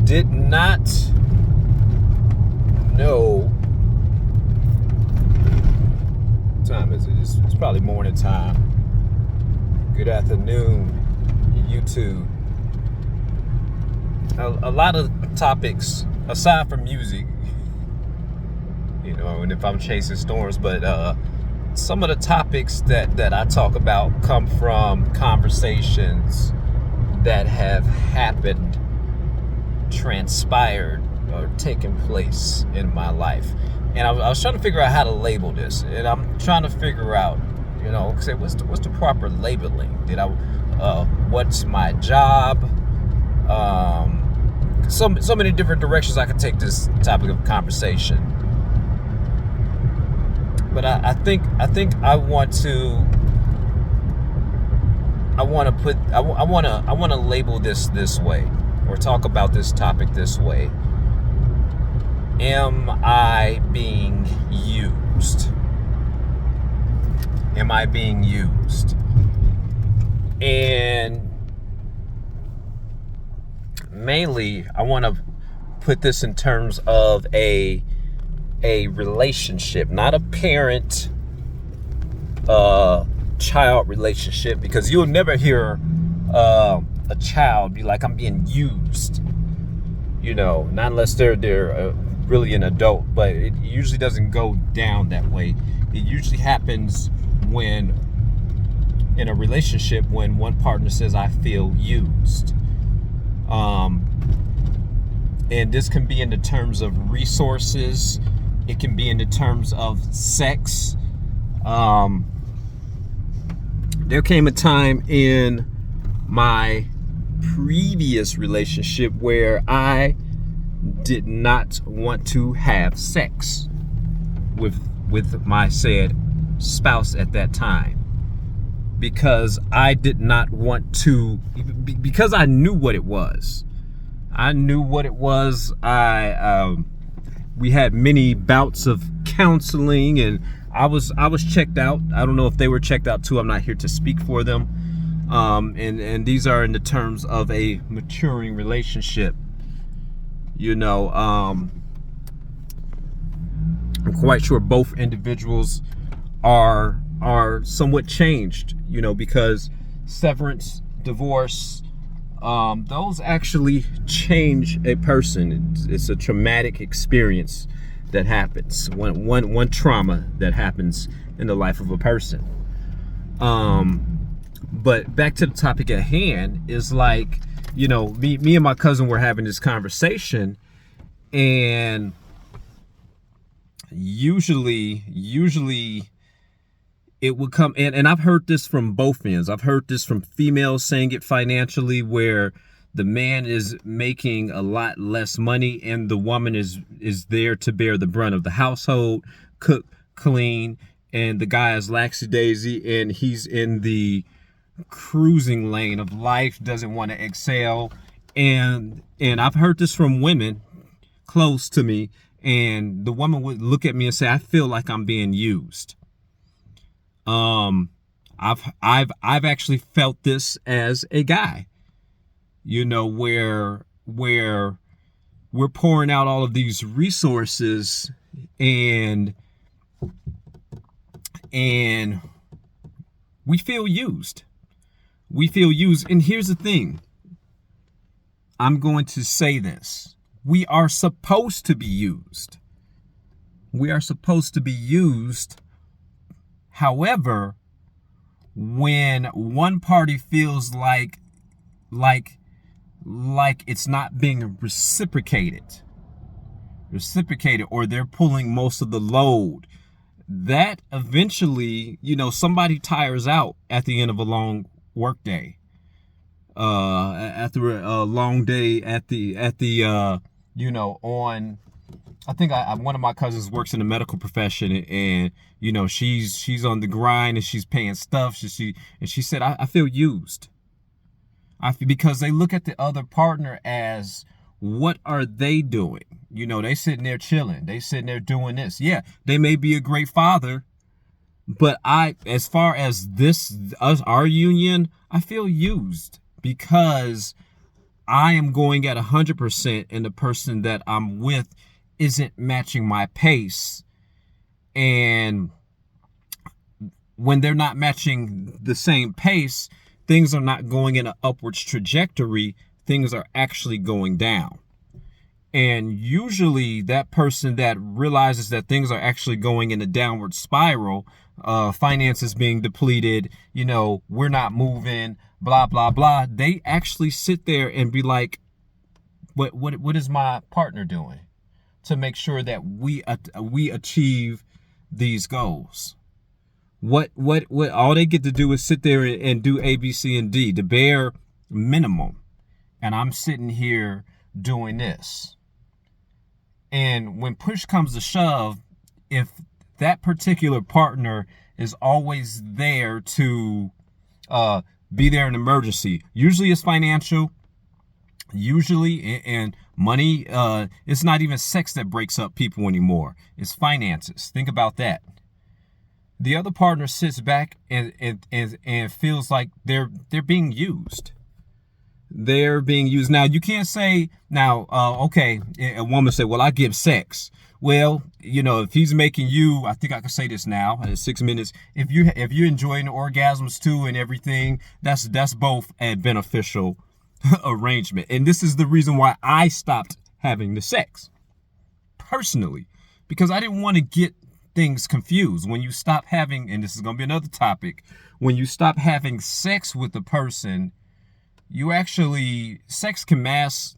did not know. What time is it? It's probably morning time. Good afternoon, YouTube. A lot of topics aside from music, and if I'm chasing storms, but some of the topics that I talk about come from conversations that have happened, transpired, or taken place in my life. And I was trying to figure out how to label this, and I'm trying to figure out, say what's the proper labeling? What's my job? So many different directions I could take this topic of conversation. But I think I want to label this way, or talk about this topic this way. Am I being used? Am I being used? And mainly, I want to put this in terms of a relationship, not a parent child relationship, because you'll never hear a child be like, I'm being used, not unless they're really an adult. But it usually doesn't go down that way. It usually happens when in a relationship, when one partner says, I feel used. And this can be in the terms of resources. It can be in the terms of sex. There came a time in my previous relationship where I did not want to have sex with my said spouse at that time, because I did not want to, because I knew what it was. We had many bouts of counseling, and I was checked out. I don't know if they were checked out too. I'm not here to speak for them. And these are in the terms of a maturing relationship. I'm quite sure both individuals are somewhat changed, because severance, divorce, those actually change a person. It's a traumatic experience that happens, one trauma that happens in the life of a person. But back to the topic at hand is like, me and my cousin were having this conversation, and usually it would come, and I've heard this from both ends. I've heard this from females saying it financially, where the man is making a lot less money and the woman is there to bear the brunt of the household, cook, clean, and the guy is lackadaisy and he's in the cruising lane of life, doesn't want to excel. And I've heard this from women close to me, and the woman would look at me and say, I feel like I'm being used. I've actually felt this as a guy, where we're pouring out all of these resources and we feel used. And here's the thing. I'm going to say this. We are supposed to be used. However, when one party feels like it's not being reciprocated, or they're pulling most of the load, that eventually, somebody tires out at the end of a long work day. After a long day on, I think one of my cousins works in the medical profession, and she's on the grind and she's paying stuff. She said, I feel used. Because they look at the other partner as, what are they doing? They sitting there chilling. They sitting there doing this. Yeah, they may be a great father, but as far as our union, I feel used, because I am going at 100% and the person that I'm with isn't matching my pace. And when they're not matching the same pace, things are not going in an upwards trajectory. Things are actually going down. And usually that person that realizes that things are actually going in a downward spiral, finances being depleted, we're not moving, blah, blah, blah. They actually sit there and be like, what is my partner doing to make sure that we achieve these goals? What all they get to do is sit there and do A, B, C, and D, the bare minimum. And I'm sitting here doing this. And when push comes to shove, if that particular partner is always there to be there in emergency, usually it's financial, usually, and money, it's not even sex that breaks up people anymore. It's finances. Think about that. The other partner sits back and feels like they're being used. They're being used. Now, you can't say, okay, a woman say, well, I give sex. Well, if he's making you, I think I can say this now in 6 minutes. If you're enjoying the orgasms too and everything, that's both a beneficial arrangement. And this is the reason why I stopped having the sex personally, because I didn't want to get things confused. When you stop having, and this is going to be another topic, when you stop having sex with the person, sex can mask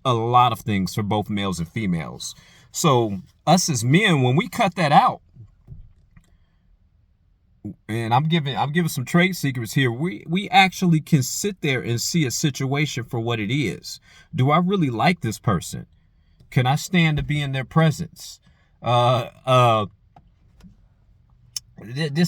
a lot of things for both males and females. So us as men, when we cut that out, and I'm giving some trade secrets here, we actually can sit there and see a situation for what it is. Do I really like this person? Can I stand to be in their presence? This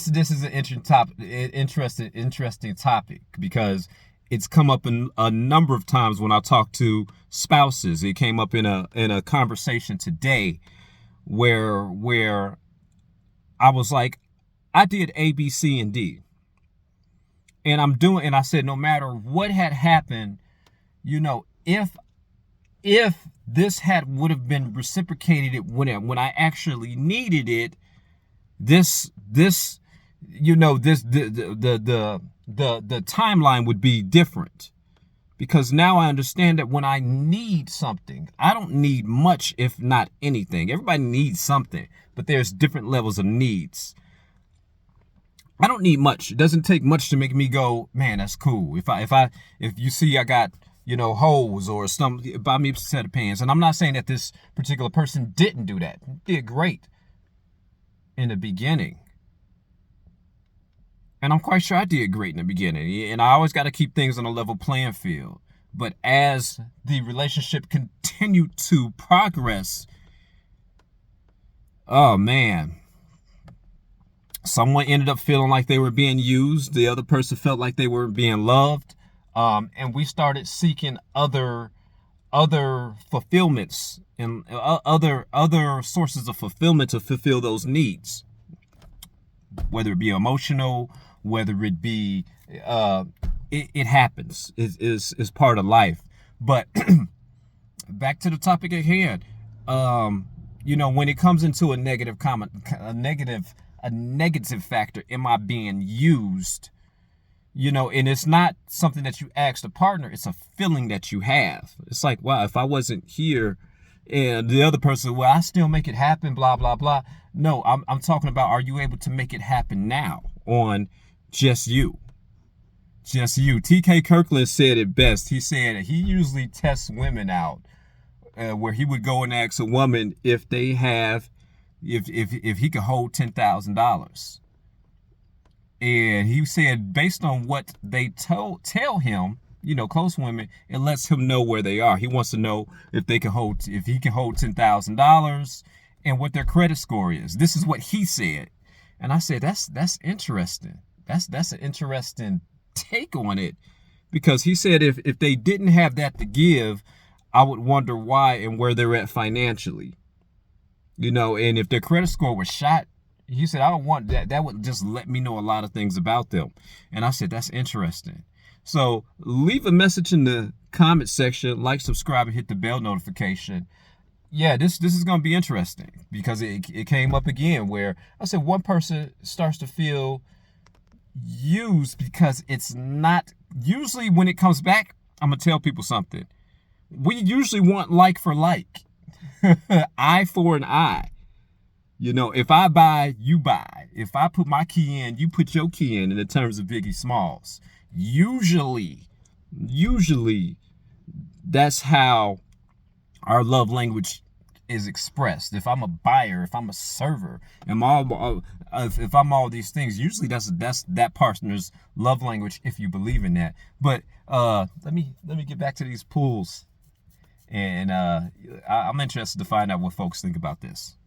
is an interesting topic, because it's come up in a number of times when I talk to spouses. It came up in a conversation today where I was like, I did A, B, C, and D. And I said, no matter what had happened, if this would have been reciprocated when I actually needed it, the timeline would be different, because now I understand that when I need something, I don't need much, if not anything. Everybody needs something, but there's different levels of needs. I don't need much. It doesn't take much to make me go, man, that's cool. If you see I got, holes or something, buy me a set of pants. And I'm not saying that this particular person didn't do that. Did great in the beginning. And I'm quite sure I did great in the beginning. And I always got to keep things on a level playing field. But as the relationship continued to progress, oh man, someone ended up feeling like they were being used. The other person felt like they were being loved. And we started seeking other fulfillments and other sources of fulfillment to fulfill those needs, whether it be emotional, whether it be it happens. Is part of life. But back to the topic at hand. When it comes into a negative comment, a negative factor, am I being used? And it's not something that you ask the partner, it's a feeling that you have. It's like, wow, if I wasn't here and the other person, well, I still make it happen, blah, blah, blah. No, I'm talking about, are you able to make it happen now on just you? Just you. T.K. Kirkland said it best. He said he usually tests women out, where he would go and ask a woman if they have, if he could hold $10,000. And he said, based on what they tell him, close women, it lets him know where they are. He wants to know if he can hold $10,000 and what their credit score is. This is what he said. And I said, that's interesting. That's an interesting take on it, because he said if they didn't have that to give, I would wonder why and where they're at financially. And if their credit score was shot, he said, I don't want that. That would just let me know a lot of things about them. And I said, that's interesting. So leave a message in the comment section, like, subscribe, and hit the bell notification. Yeah, this is gonna be interesting because it came up again where I said one person starts to feel used because it's not usually when it comes back. I'm gonna tell people something. We usually want like for like, eye for an eye. You know, if I buy, you buy. If I put my key in, you put your key in the terms of Biggie Smalls. Usually, that's how our love language is expressed. If I'm a buyer, if I'm a server, if I'm all these things, usually that's that partner's love language. If you believe in that, but let me get back to these pools, and I'm interested to find out what folks think about this.